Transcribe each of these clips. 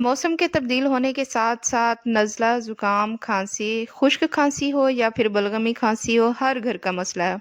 मौसम के तब्दील होने के साथ-साथ नज़ला, ज़ुकाम, खाँसी, खुश्क खाँसी हो या फिर बलगमी खाँसी हो, हर घर का मसला है।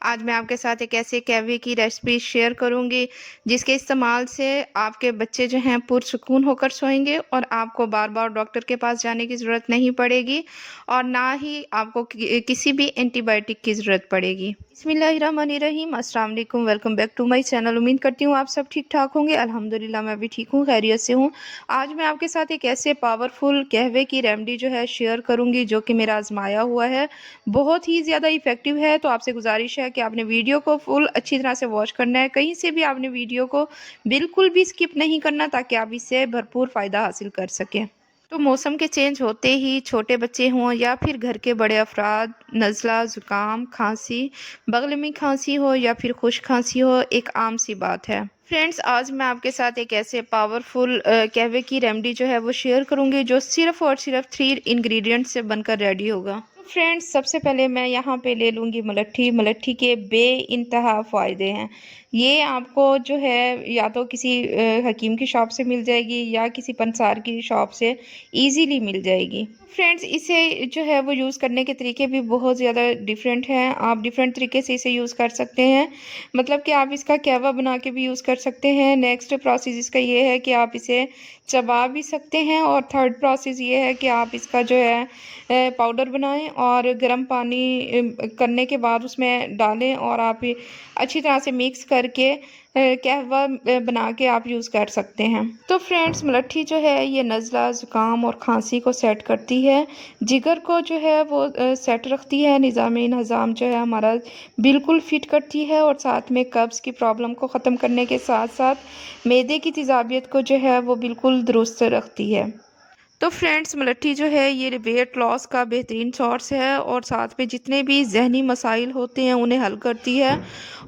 आज मैं आपके साथ एक ऐसे कहवे की रेसिपी शेयर करूँगी, जिसके इस्तेमाल से आपके बच्चे जो हैं पुरसुकून होकर सोएँगे और आपको बार-बार डॉक्टर के पास जाने की ज़रूरत नहीं पड़ेगी और ना ही आपको किसी भी एंटीबायोटिक की ज़रूरत पड़ेगी। बिस्मिल्लाहिर्रहमानिर्रहीम, अस्सलाम वालेकुम, welcome back to my channel. उम्मीद करती हूँ आप सब ठीक-ठाक होंगे। अल्हम्दुलिल्लाह मैं भी ठीक हूँ, खैरियत से हूँ। आज मैं आपके साथ एक ऐसे पावरफुल कहवे की रेमेडी जो है शेयर करूंगी जो कि मेरा आजमाया हुआ है, बहुत ही ज़्यादा इफ़ेक्टिव है। तो आपसे गुजारिश है कि आपने वीडियो को फुल अच्छी तरह से वॉच करना है, कहीं से भी आपने वीडियो को बिल्कुल भी स्किप नहीं करना ताकि आप इससे भरपूर फ़ायदा हासिल कर सकें। तो मौसम के चेंज होते ही छोटे बच्चे हों या फिर घर के बड़े अफराद, नज़ला, ज़ुकाम, खांसी, बगल में खांसी हो या फिर खुश्क खांसी हो, एक आम सी बात है। फ्रेंड्स, आज मैं आपके साथ एक ऐसे पावरफुल कहवे की रेमेडी जो है वो शेयर करूंगी जो सिर्फ और सिर्फ 3 इंग्रेडिएंट से बनकर रेडी होगा। तो फ्रेंड्स, सबसे पहले मैं यहाँ पे ले लूँगी मलट्ठी। मलट्ठी के बेइंतहा फ़ायदे हैं। ये आपको जो है या तो किसी हकीम की शॉप से मिल जाएगी या किसी पंसार की शॉप से ईज़िली मिल जाएगी। फ्रेंड्स, इसे जो है वो यूज़ करने के तरीके भी बहुत ज़्यादा डिफरेंट हैं। आप डिफरेंट तरीके से इसे यूज़ कर सकते हैं। मतलब कि आप इसका कहवा बना के भी यूज़ कर सकते हैं। नेक्स्ट प्रोसेस इसका ये है कि आप इसे चबा भी सकते हैं और थर्ड प्रोसेस ये है कि आप इसका जो है पाउडर बनाएं और गर्म पानी करने के बाद उसमें डालें और आप ये अच्छी तरह से मिक्स करके कहवा बना के आप यूज़ कर सकते हैं। तो फ्रेंड्स, मलट्ठी जो है ये नज़ला, ज़ुकाम और खांसी को सेट करती है। जिगर को जो है वो सेट रखती है। निज़ाम जो है हमारा बिल्कुल फिट करती है और साथ में कब्ज़ की प्रॉब्लम को ख़त्म करने के साथ-साथ मैदे की तेज़ाबियत को जो है वो बिल्कुल दुरुस्त रखती है। तो फ्रेंड्स, मलट्ठी जो है ये वेट लॉस का बेहतरीन सोर्स है और साथ में जितने भी ज़हनी मसाइल होते हैं उन्हें हल करती है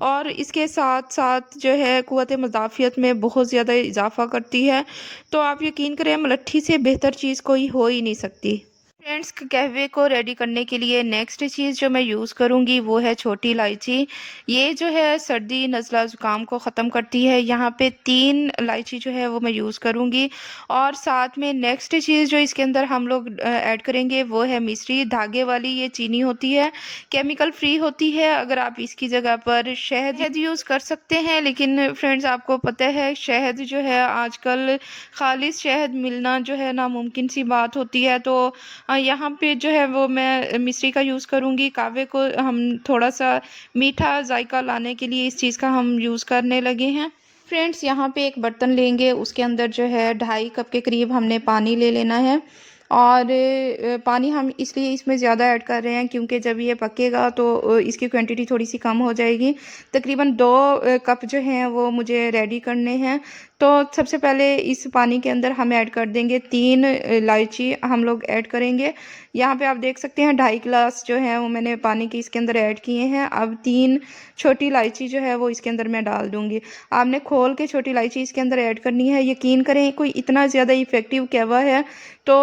और इसके साथ-साथ जो है क़ुव्वत मुदाफ़ियत में बहुत ज़्यादा इज़ाफ़ा करती है। तो आप यकीन करें, मलट्ठी से बेहतर चीज़ कोई हो ही नहीं सकती। फ्रेंड्स, कहवे को रेडी करने के लिए नेक्स्ट चीज़ जो मैं यूज़ करूँगी वो है छोटी इलायची। ये जो है सर्दी, नज़ला, ज़ुकाम को ख़त्म करती है। यहाँ पे 3 इलायची जो है वो मैं यूज़ करूँगी और साथ में नेक्स्ट चीज़ जो इसके अंदर हम लोग ऐड करेंगे वो है मिश्री। धागे वाली ये चीनी होती है, केमिकल फ्री होती है। अगर आप इसकी जगह पर शहद यूज़ कर सकते हैं, लेकिन फ्रेंड्स आपको पता है शहद जो है आजकल खालिस शहद मिलना जो है नामुमकिन सी बात होती है। तो यहाँ पे जो है वो मैं मिश्री का यूज़ करूँगी। कहवे को हम थोड़ा-सा मीठा जायका लाने के लिए इस चीज़ का हम यूज़ करने लगे हैं। फ्रेंड्स, यहाँ पे एक बर्तन लेंगे, उसके अंदर जो है 2.5 कप के करीब हमने पानी ले लेना है और पानी हम इसलिए इसमें ज़्यादा ऐड कर रहे हैं क्योंकि जब ये पकेगा तो इसकी क्वांटिटी थोड़ी-सी कम हो जाएगी। तकरीबन 2 कप जो हैं वो मुझे रेडी करने हैं। तो सबसे पहले इस पानी के अंदर हम ऐड कर देंगे 3 इलायची हम लोग ऐड करेंगे। यहाँ पे आप देख सकते हैं 2.5 गिलास जो है वो मैंने पानी के इसके अंदर ऐड किए हैं। अब 3 छोटी इलायची जो है वो इसके अंदर मैं डाल दूँगी। आपने खोल के छोटी इलायची इसके अंदर ऐड करनी है। यकीन करें, कोई इतना ज़्यादा इफ़ेक्टिव कहवा है। तो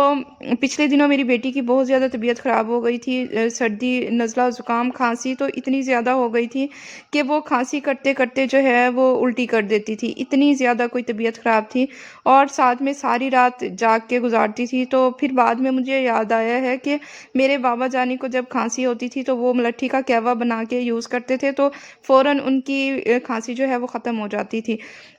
पिछले दिनों मेरी बेटी की बहुत ज़्यादा तबीयत ख़राब हो गई थी। सर्दी, नज़ला, ज़ुकाम, खाँसी तो इतनी ज़्यादा हो गई थी कि वो खाँसी करते-करते जो है वो उल्टी कर देती थी। इतनी ज़्यादा कोई तबीयत ख़राब थी और साथ में सारी रात जाग के गुज़ारती थी। तो फिर बाद में मुझे याद आया है कि मेरे बाबा जानी को जब खाँसी होती थी तो वो मलट्ठी का कहवा बना के यूज़ करते थे, तो फ़ौरन उनकी खाँसी जो है वो ख़त्म हो जाती थी।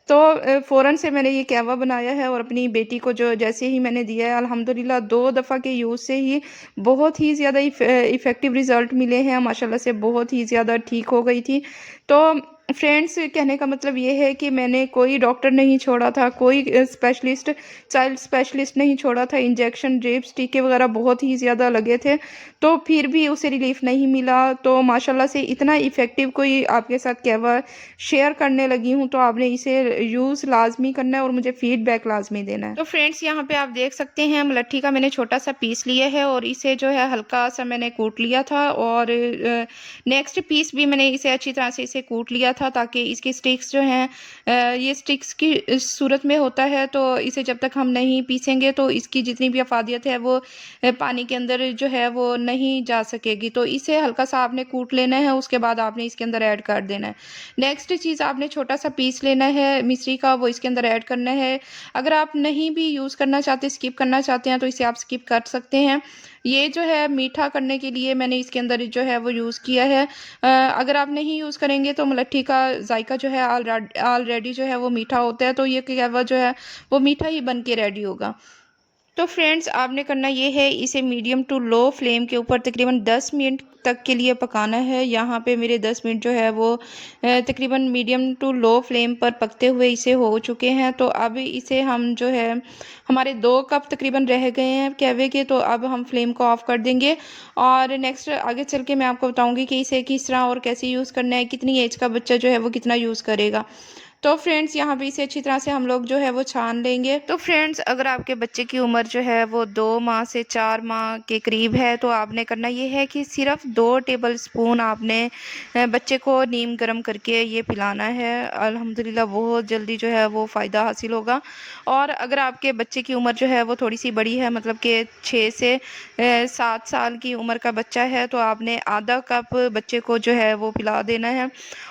तो फ़ौरन से मैंने ये कहवा बनाया है और अपनी बेटी को जो जैसे ही मैंने दिया है, अल्हम्दुलिल्लाह 2 दफ़ा के यूज़ से ही बहुत ही ज़्यादा इफ़ेक्टिव रिज़ल्ट मिले हैं। माशाल्लाह से बहुत ही ज़्यादा ठीक हो गई थी। तो फ्रेंड्स, कहने का मतलब ये है कि मैंने कोई डॉक्टर नहीं छोड़ा था, कोई स्पेशलिस्ट, चाइल्ड स्पेशलिस्ट नहीं छोड़ा था। इंजेक्शन, ड्रिप्स, टीके वगैरह बहुत ही ज़्यादा लगे थे, तो फिर भी उसे रिलीफ़ नहीं मिला। तो माशाल्लाह से इतना इफ़ेक्टिव कोई आपके साथ कहवा शेयर करने लगी हूँ, तो आपने इसे यूज़ लाज़मी करना है और मुझे फ़ीडबैक लाज़मी देना है। तो फ्रेंड्स, यहाँ पे आप देख सकते हैं मलट्ठी का मैंने छोटा-सा पीस लिया है और इसे जो है हल्का-सा मैंने कूट लिया था और नेक्स्ट पीस भी मैंने इसे अच्छी तरह से इसे कूट लिया किया था ताकि इसके स्टिक्स जो हैं ये स्टिक्स की सूरत में होता है, तो इसे जब तक हम नहीं पीसेंगे तो इसकी जितनी भी अफ़ादियत है वो पानी के अंदर जो है वो नहीं जा सकेगी। तो इसे हल्का-सा आपने कूट लेना है, उसके बाद आपने इसके अंदर ऐड कर देना है। नेक्स्ट चीज़, आपने छोटा-सा पीस लेना है मिश्री का, वो इसके अंदर ऐड करना है। अगर आप नहीं भी यूज़ करना चाहते, स्किप करना चाहते हैं, तो इसे आप स्किप कर सकते हैं। ये जो है मीठा करने के लिए मैंने इसके अंदर जो है वो यूज़ किया है। अगर आप नहीं यूज़ करेंगे तो मलट्ठी का ज़ायका जो है ऑलरेडी जो है वो मीठा होता है, तो ये कहवा जो है वो मीठा ही बन के रेडी होगा। तो फ्रेंड्स, आपने करना ये है, इसे मीडियम टू लो फ्लेम के ऊपर तकरीबन 10 मिनट तक के लिए पकाना है। यहाँ पे मेरे 10 मिनट जो है वो तकरीबन मीडियम टू लो फ्लेम पर पकते हुए इसे हो चुके हैं। तो अब इसे हम जो है, हमारे 2 कप तकरीबन रह गए हैं कहवे के, तो अब हम फ्लेम को ऑफ़ कर देंगे। और नेक्स्ट आगे चल के मैं आपको बताऊँगी कि इसे किस तरह और कैसे यूज़ करना है, कितनी एज का बच्चा जो है वो कितना यूज़ करेगा। तो फ्रेंड्स, यहाँ पे इसे अच्छी तरह से हम लोग जो है वो छान लेंगे। तो फ्रेंड्स, अगर आपके बच्चे की उम्र जो है वो 2 माह से 4 माह के करीब है, तो आपने करना ये है कि सिर्फ 2 टेबल स्पून आपने बच्चे को नीम गर्म करके ये पिलाना है। अल्हम्दुलिल्लाह बहुत जल्दी जो है वो फ़ायदा हासिल होगा। और अगर आपके बच्चे की उम्र जो है वो थोड़ी सी बड़ी है, मतलब कि 6 से 7 साल की उम्र का बच्चा है, तो आपने आधा कप बच्चे को जो है वो पिला देना है।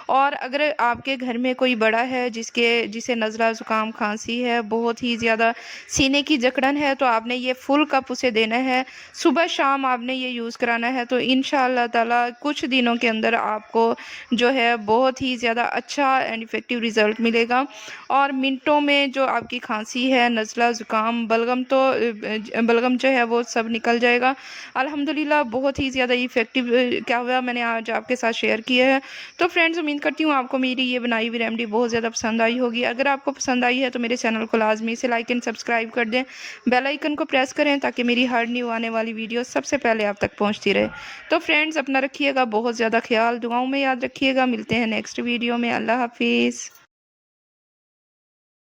और अगर आपके घर में कोई बड़ा है जिसे नज़ला ज़ुकाम खांसी है, बहुत ही ज़्यादा सीने की जकड़न है, तो आपने ये फुल कप उसे देना है। सुबह शाम आपने ये यूज़ कराना है। तो इंशाअल्लाह ताला कुछ दिनों के अंदर आपको जो है बहुत ही ज़्यादा अच्छा एंड इफ़ेक्टिव रिज़ल्ट मिलेगा। और मिनटों में जो आपकी खांसी है, नज़ला ज़ुकाम, बलगम, तो बलगम जो है वो सब निकल जाएगा। अल्हम्दुलिल्लाह बहुत ही ज़्यादा इफ़ेक्टिव क्या हुआ, मैंने आज आपके साथ शेयर किया है। तो फ्रेंड्स, उम्मीद करती हूँ आपको मेरी ये बनाई हुई रेमेडी बहुत ज़्यादा पसंद आई होगी। अगर आपको पसंद आई है तो मेरे चैनल को लाजमी से लाइक एंड सब्सक्राइब कर दें, बेल आइकन को प्रेस करें ताकि मेरी हर न्यू आने वाली वीडियो सबसे पहले आप तक पहुँचती रहे। तो फ्रेंड्स, अपना रखिएगा बहुत ज़्यादा ख्याल, दुआओं में याद रखिएगा। मिलते हैं नेक्स्ट वीडियो में। अल्लाह हाफिज़।